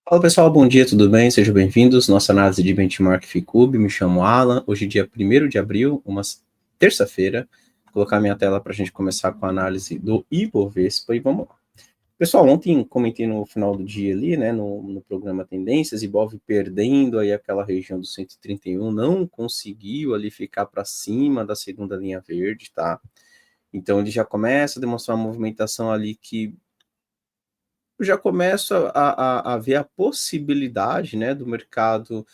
Fala pessoal, bom dia, tudo bem? Sejam bem-vindos. Nossa análise de benchmark FICUB. Me chamo Alan. Hoje, dia 1º de abril, uma terça-feira. Vou colocar minha tela para a gente começar com a análise do Ibovespa e vamos lá. Pessoal, ontem comentei no final do dia ali, né, no programa Tendências, Ibov perdendo aí aquela região do 131, não conseguiu ali ficar para cima da segunda linha verde, tá? Então ele já começa a demonstrar uma movimentação ali que eu já começo a ver a possibilidade, né, do mercado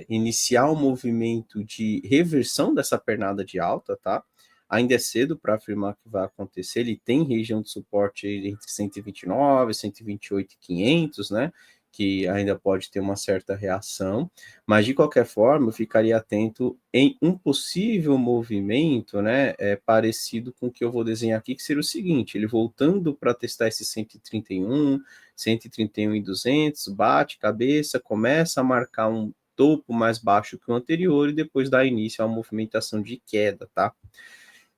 iniciar um movimento de reversão dessa pernada de alta, tá? Ainda é cedo para afirmar que vai acontecer. Ele tem região de suporte entre 129, 128 e 500, né? Que ainda pode ter uma certa reação, mas de qualquer forma eu ficaria atento em um possível movimento, né, parecido com o que eu vou desenhar aqui, que seria o seguinte: ele voltando para testar esse 131, 131 e 200, bate cabeça, começa a marcar um topo mais baixo que o anterior e depois dá início a uma movimentação de queda, tá?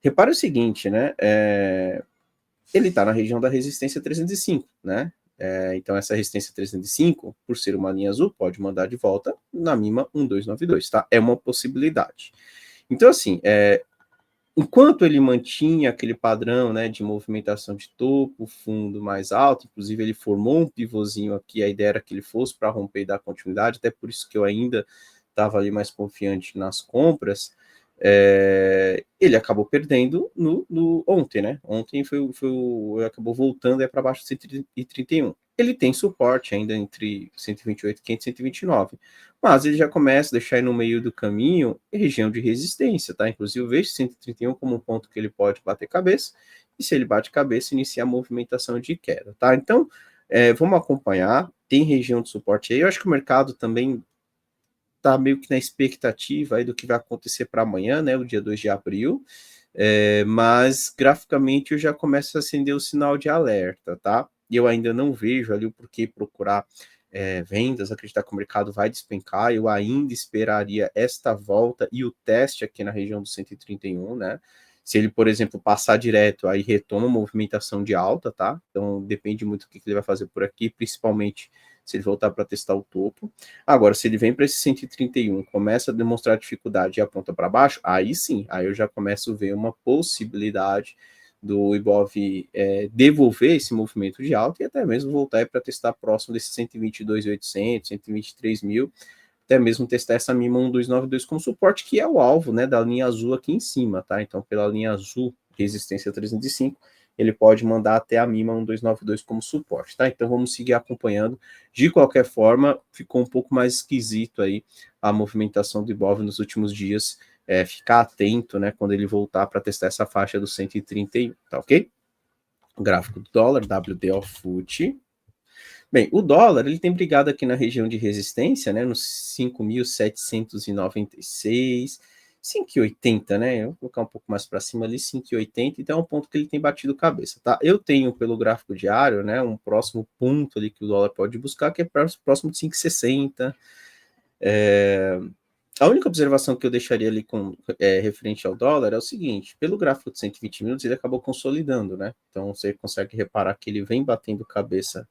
Repara o seguinte, né, ele está na região da resistência 305, né? Então, essa resistência 305, por ser uma linha azul, pode mandar de volta na mínima 1292, tá? É uma possibilidade. Então, assim, enquanto ele mantinha aquele padrão, né, de movimentação de topo, fundo mais alto, inclusive ele formou um pivôzinho aqui, a ideia era que ele fosse para romper e dar continuidade, até por isso que eu ainda estava ali mais confiante nas compras. Ele acabou perdendo ontem, né? Ontem acabou voltando para baixo de 131. Ele tem suporte ainda entre 128, 500 e 129, mas ele já começa a deixar aí no meio do caminho região de resistência, tá? Inclusive eu vejo 131 como um ponto que ele pode bater cabeça, e se ele bate cabeça, inicia a movimentação de queda, tá? Então, vamos acompanhar, tem região de suporte aí. Eu acho que o mercado também tá meio que na expectativa aí do que vai acontecer para amanhã, né, o dia 2 de abril, mas graficamente eu já começo a acender o sinal de alerta, tá? E eu ainda não vejo ali o porquê procurar vendas, acreditar que o mercado vai despencar, eu ainda esperaria esta volta e o teste aqui na região do 131, né? Se ele, por exemplo, passar direto, aí retoma a movimentação de alta, tá? Então depende muito do que ele vai fazer por aqui, principalmente se ele voltar para testar o topo. Agora, se ele vem para esse 131, começa a demonstrar dificuldade e aponta para baixo, aí sim, aí eu já começo a ver uma possibilidade do Ibov devolver esse movimento de alta e até mesmo voltar para testar próximo desse 122.800, 123 mil, até mesmo testar essa mínima 1292 como suporte, que é o alvo, né, da linha azul aqui em cima, tá? Então, pela linha azul, resistência 305, ele pode mandar até a mínima 1292 como suporte, tá? Então, vamos seguir acompanhando. De qualquer forma, ficou um pouco mais esquisito aí a movimentação do Ibov nos últimos dias. Ficar atento, né, quando ele voltar para testar essa faixa do 131, tá ok? O gráfico do dólar, WDO FUT. Bem, o dólar, ele tem brigado aqui na região de resistência, né, nos 5.796, 5,80, né, eu vou colocar um pouco mais para cima ali, 5,80, então é um ponto que ele tem batido cabeça, tá? Eu tenho pelo gráfico diário, né, um próximo ponto ali que o dólar pode buscar, que é próximo de 5,60. A única observação que eu deixaria ali referente ao dólar é o seguinte: pelo gráfico de 120 minutos, ele acabou consolidando, né? Então você consegue reparar que ele vem batendo cabeça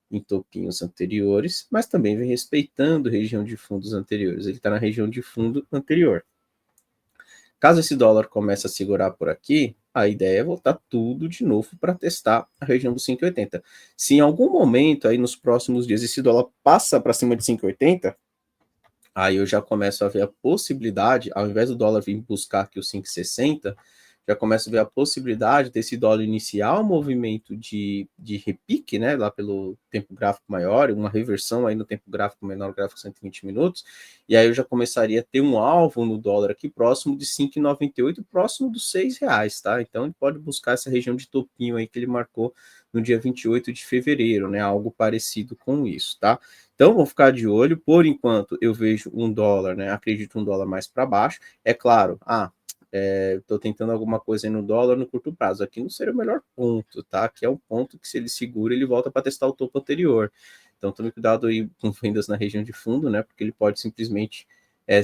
em topinhos anteriores, mas também vem respeitando a região de fundos anteriores. Ele está na região de fundo anterior. Caso esse dólar comece a segurar por aqui, a ideia é voltar tudo de novo para testar a região dos 5,80. Se em algum momento aí nos próximos dias esse dólar passa para cima de 5,80, aí eu já começo a ver a possibilidade, ao invés do dólar vir buscar aqui os 5,60, já começo a ver a possibilidade desse dólar iniciar um movimento de repique, né, lá pelo tempo gráfico maior, uma reversão aí no tempo gráfico menor, gráfico 120 minutos, e aí eu já começaria a ter um alvo no dólar aqui próximo de 5,98, próximo dos R$ 6, tá? Então ele pode buscar essa região de topinho aí que ele marcou no dia 28 de fevereiro, né, algo parecido com isso, tá? Então, vou ficar de olho. Por enquanto, eu vejo um dólar, né? Acredito um dólar mais para baixo. É claro, estou tentando alguma coisa aí no dólar no curto prazo. Aqui não seria o melhor ponto, tá? Aqui é um ponto que, se ele segura, ele volta para testar o topo anterior. Então, tome cuidado aí com vendas na região de fundo, né? Porque ele pode simplesmente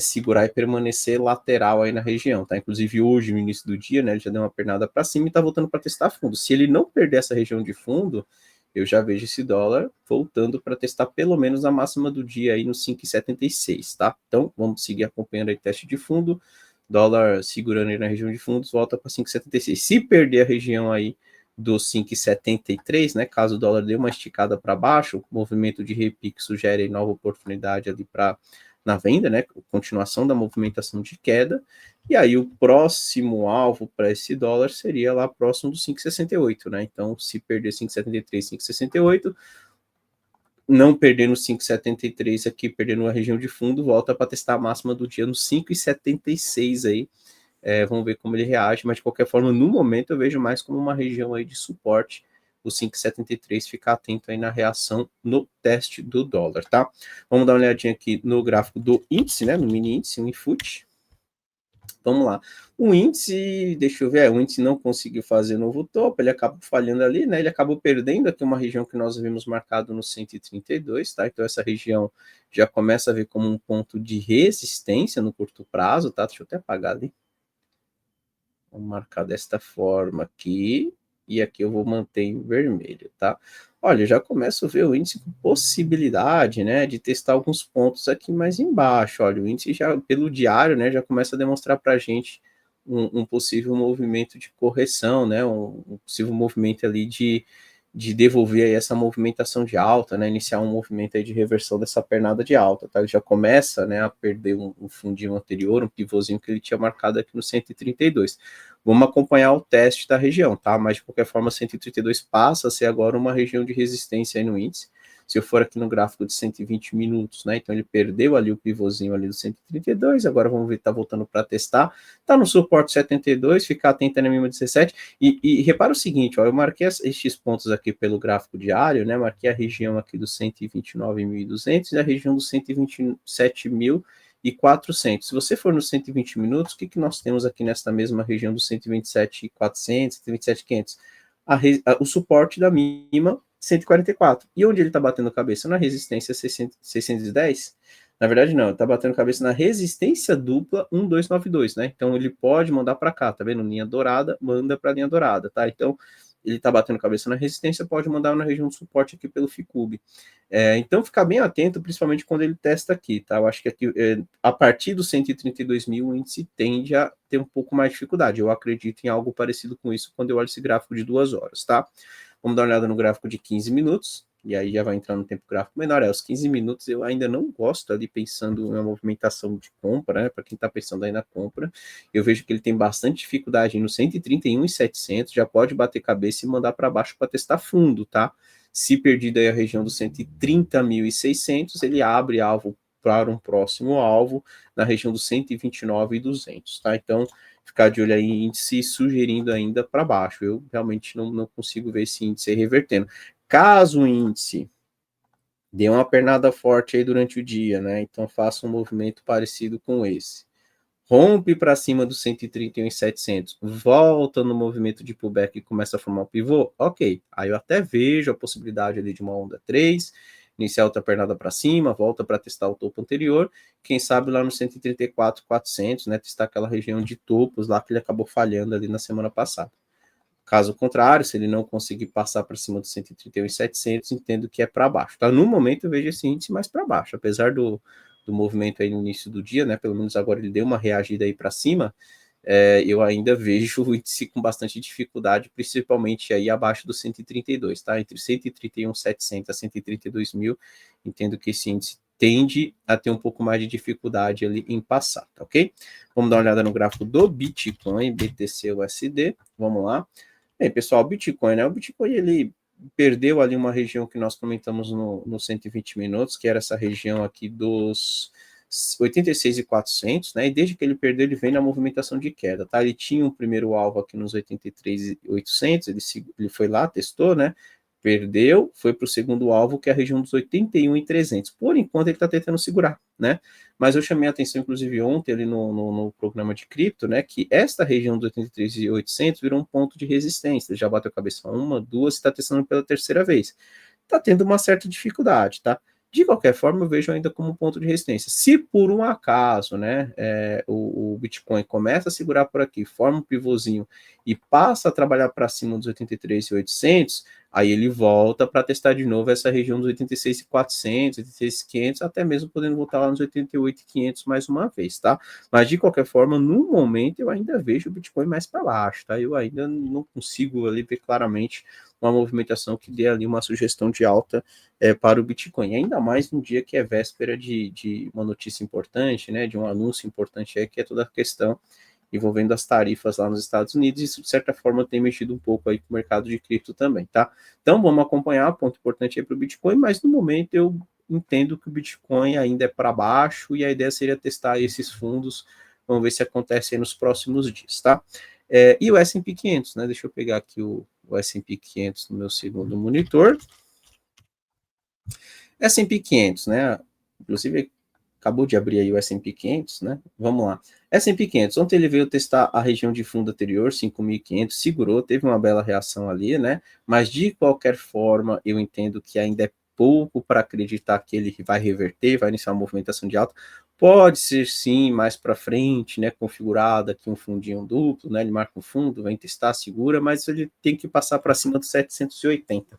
segurar e permanecer lateral aí na região, tá? Inclusive, hoje, no início do dia, né? Ele já deu uma pernada para cima e está voltando para testar fundo. Se ele não perder essa região de fundo, eu já vejo esse dólar voltando para testar pelo menos a máxima do dia aí no 5,76, tá? Então, vamos seguir acompanhando aí teste de fundo, dólar segurando aí na região de fundos, volta para 5,76. Se perder a região aí dos 5,73, né, caso o dólar dê uma esticada para baixo, o movimento de repique sugere aí nova oportunidade ali para na venda, né, continuação da movimentação de queda, e aí o próximo alvo para esse dólar seria lá próximo do 5,68, né, então se perder 5,73, 5,68, não perdendo 5,73 aqui, perdendo a região de fundo, volta para testar a máxima do dia no 5,76 aí, vamos ver como ele reage, mas de qualquer forma, no momento eu vejo mais como uma região aí de suporte, o 5,73, ficar atento aí na reação no teste do dólar, tá? Vamos dar uma olhadinha aqui no gráfico do índice, né, no mini índice, o INFUT. Vamos lá. O índice, deixa eu ver, o índice não conseguiu fazer novo topo, ele acabou falhando ali, né? Ele acabou perdendo aqui uma região que nós vimos marcado no 132, tá? Então essa região já começa a ver como um ponto de resistência no curto prazo, tá? Deixa eu até apagar ali. Vamos marcar desta forma aqui, e aqui eu vou manter em vermelho, tá? Olha, eu já começo a ver o índice com possibilidade, né, de testar alguns pontos aqui mais embaixo. Olha, o índice já, pelo diário, né, já começa a demonstrar para a gente um possível movimento de correção, né, um possível movimento ali de devolver aí essa movimentação de alta, né, iniciar um movimento aí de reversão dessa pernada de alta, tá? Ele já começa, né, a perder um fundinho anterior, um pivôzinho que ele tinha marcado aqui no 132. Vamos acompanhar o teste da região, tá? Mas de qualquer forma, 132 passa a ser agora uma região de resistência aí no índice. Se eu for aqui no gráfico de 120 minutos, né? Então ele perdeu ali o pivôzinho ali do 132, agora vamos ver, tá voltando para testar. Tá no suporte 72, ficar atento na mínima 17. E repara o seguinte, ó, eu marquei estes pontos aqui pelo gráfico diário, né? Marquei a região aqui dos 129.200 e a região dos 127.400. Se você for nos 120 minutos, o que, que nós temos aqui nesta mesma região dos 127.400, 127.500? O suporte da mínima 144. E onde ele está batendo cabeça? Na resistência 610? Na verdade, não, ele está batendo cabeça na resistência dupla 1292, né? Então ele pode mandar para cá, tá vendo? Linha dourada, manda para linha dourada, tá? Então ele está batendo cabeça na resistência, pode mandar na região de suporte aqui pelo FICUB. Então ficar bem atento, principalmente quando ele testa aqui, tá? Eu acho que aqui, a partir dos 132 mil, o índice tende a ter um pouco mais de dificuldade. Eu acredito em algo parecido com isso quando eu olho esse gráfico de 2 horas, tá? Vamos dar uma olhada no gráfico de 15 minutos, e aí já vai entrar no tempo gráfico menor. Os 15 minutos eu ainda não gosto ali pensando na movimentação de compra, né? Para quem está pensando aí na compra, eu vejo que ele tem bastante dificuldade no 131.700, já pode bater cabeça e mandar para baixo para testar fundo, tá? Se perdido aí a região dos 130.600, ele abre alvo para um próximo alvo na região dos 129.200, tá? Então, ficar de olho aí em índice sugerindo ainda para baixo. Eu realmente não consigo ver esse índice revertendo. Caso o índice dê uma pernada forte aí durante o dia, né? Então faça um movimento parecido com esse. Rompe para cima dos 131.700, volta no movimento de pullback e começa a formar um pivô, ok. Aí eu até vejo a possibilidade ali de uma onda 3, iniciar outra pernada para cima, volta para testar o topo anterior, quem sabe lá no 134.400, né, testar aquela região de topos lá que ele acabou falhando ali na semana passada. Caso contrário, se ele não conseguir passar para cima dos 131.700, entendo que é para baixo. Tá? No momento eu vejo esse índice mais para baixo, apesar do movimento aí no início do dia, né? Pelo menos agora ele deu uma reagida aí para cima. Eu ainda vejo o índice com bastante dificuldade, principalmente aí abaixo do 132, tá? Entre 131.700 a 132 mil, entendo que esse índice tende a ter um pouco mais de dificuldade ali em passar, tá ok? Vamos dar uma olhada no gráfico do Bitcoin, BTC-USD, vamos lá. Bem, pessoal, o Bitcoin, né? O Bitcoin, ele perdeu ali uma região que nós comentamos no 120 minutos, que era essa região aqui dos 86.400, né? E desde que ele perdeu, ele vem na movimentação de queda, tá? Ele tinha um primeiro alvo aqui nos 83.800, ele foi lá, testou, né? Perdeu, foi para o segundo alvo, que é a região dos 81.300. Por enquanto, ele está tentando segurar, né? Mas eu chamei a atenção, inclusive, ontem ali no programa de cripto, né? Que esta região dos 83.800 virou um ponto de resistência. Ele já bateu a cabeça uma, duas, está testando pela terceira vez. Está tendo uma certa dificuldade, tá? De qualquer forma, eu vejo ainda como um ponto de resistência. Se por um acaso, né, o Bitcoin começa a segurar por aqui, forma um pivôzinho e passa a trabalhar para cima dos 83.800, aí ele volta para testar de novo essa região dos 86.400, 86.500, até mesmo podendo voltar lá nos 88.500 mais uma vez, tá? Mas de qualquer forma, no momento eu ainda vejo o Bitcoin mais para baixo, tá? Eu ainda não consigo ali ver claramente uma movimentação que dê ali uma sugestão de alta para o Bitcoin, ainda mais num dia que é véspera de uma notícia importante, né, de um anúncio importante, que é toda a questão envolvendo as tarifas lá nos Estados Unidos, e isso de certa forma tem mexido um pouco aí com o mercado de cripto também, tá? Então vamos acompanhar, ponto importante aí para o Bitcoin, mas no momento eu entendo que o Bitcoin ainda é para baixo e a ideia seria testar esses fundos, vamos ver se acontece aí nos próximos dias, tá? E o S&P 500, né, deixa eu pegar aqui o S&P 500 no meu segundo monitor. S&P 500, né? Inclusive, acabou de abrir aí o S&P 500, né? Vamos lá. S&P 500, ontem ele veio testar a região de fundo anterior, 5.500, segurou, teve uma bela reação ali, né? Mas, de qualquer forma, eu entendo que ainda é pouco para acreditar que ele vai reverter, vai iniciar uma movimentação de alta. Pode ser, sim, mais para frente, né? Configurado aqui um fundinho duplo, né? Ele marca um fundo, vem testar, segura, mas ele tem que passar para cima dos 780.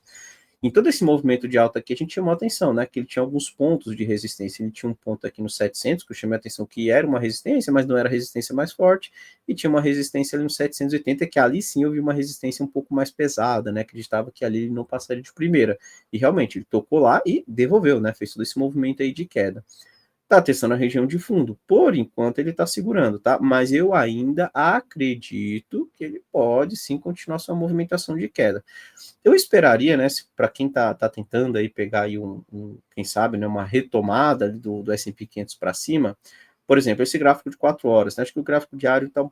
Em todo esse movimento de alta aqui, a gente chamou a atenção, né, que ele tinha alguns pontos de resistência. Ele tinha um ponto aqui no 700, que eu chamei a atenção que era uma resistência, mas não era a resistência mais forte, e tinha uma resistência ali no 780, que ali sim eu vi uma resistência um pouco mais pesada, né, acreditava que ali ele não passaria de primeira. E realmente, ele tocou lá e devolveu, né, fez todo esse movimento aí de queda. Tá testando a região de fundo. Por enquanto ele está segurando, tá? Mas eu ainda acredito que ele pode sim continuar sua movimentação de queda. Eu esperaria, né, para quem tá tentando aí pegar aí quem sabe, né, uma retomada do S&P 500 para cima, por exemplo, esse gráfico de 4 horas, né, acho que o gráfico diário está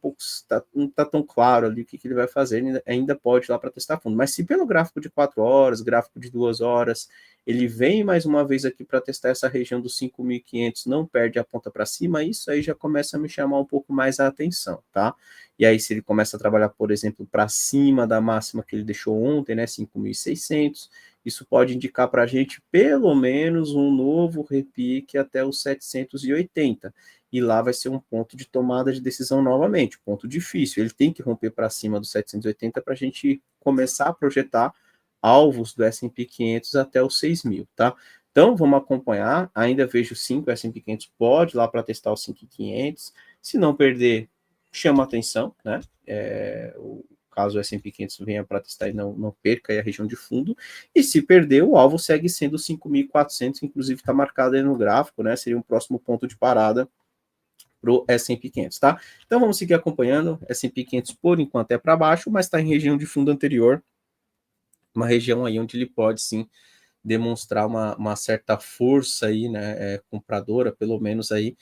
não está tão claro ali o que ele vai fazer, ele ainda pode ir lá para testar fundo, mas se pelo gráfico de 4 horas, gráfico de 2 horas, ele vem mais uma vez aqui para testar essa região dos 5.500, não perde a ponta para cima, isso aí já começa a me chamar um pouco mais a atenção, tá? E aí se ele começa a trabalhar, por exemplo, para cima da máxima que ele deixou ontem, né, 5.600, isso pode indicar para a gente pelo menos um novo repique até os 780, e lá vai ser um ponto de tomada de decisão novamente, ponto difícil, ele tem que romper para cima dos 780 para a gente começar a projetar alvos do S&P 500 até os 6.000, tá? Então, vamos acompanhar, ainda vejo 5, o S&P 500 pode ir lá para testar os 5.500, se não perder, chama atenção, né? Caso o S&P 500 venha para testar e não perca aí a região de fundo, e se perder, o alvo segue sendo 5.400, inclusive está marcado aí no gráfico, né? Seria um próximo ponto de parada para o S&P 500, tá? Então vamos seguir acompanhando, S&P 500 por enquanto é para baixo, mas está em região de fundo anterior, uma região aí onde ele pode sim demonstrar uma certa força aí, né, compradora, pelo menos aí,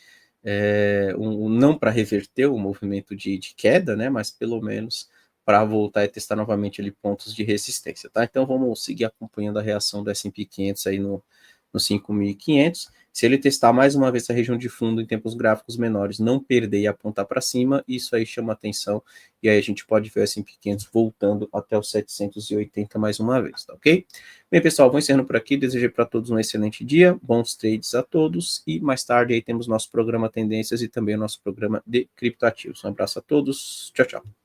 não para reverter o movimento de queda, né, mas pelo menos para voltar e testar novamente ali pontos de resistência, tá? Então vamos seguir acompanhando a reação do S&P 500 aí no 5.500. Se ele testar mais uma vez a região de fundo em tempos gráficos menores, não perder e apontar para cima, isso aí chama atenção, e aí a gente pode ver o S&P 500 voltando até os 780 mais uma vez, tá ok? Bem, pessoal, vou encerrando por aqui, desejo para todos um excelente dia, bons trades a todos, e mais tarde aí temos nosso programa Tendências e também o nosso programa de criptoativos. Um abraço a todos, tchau, tchau.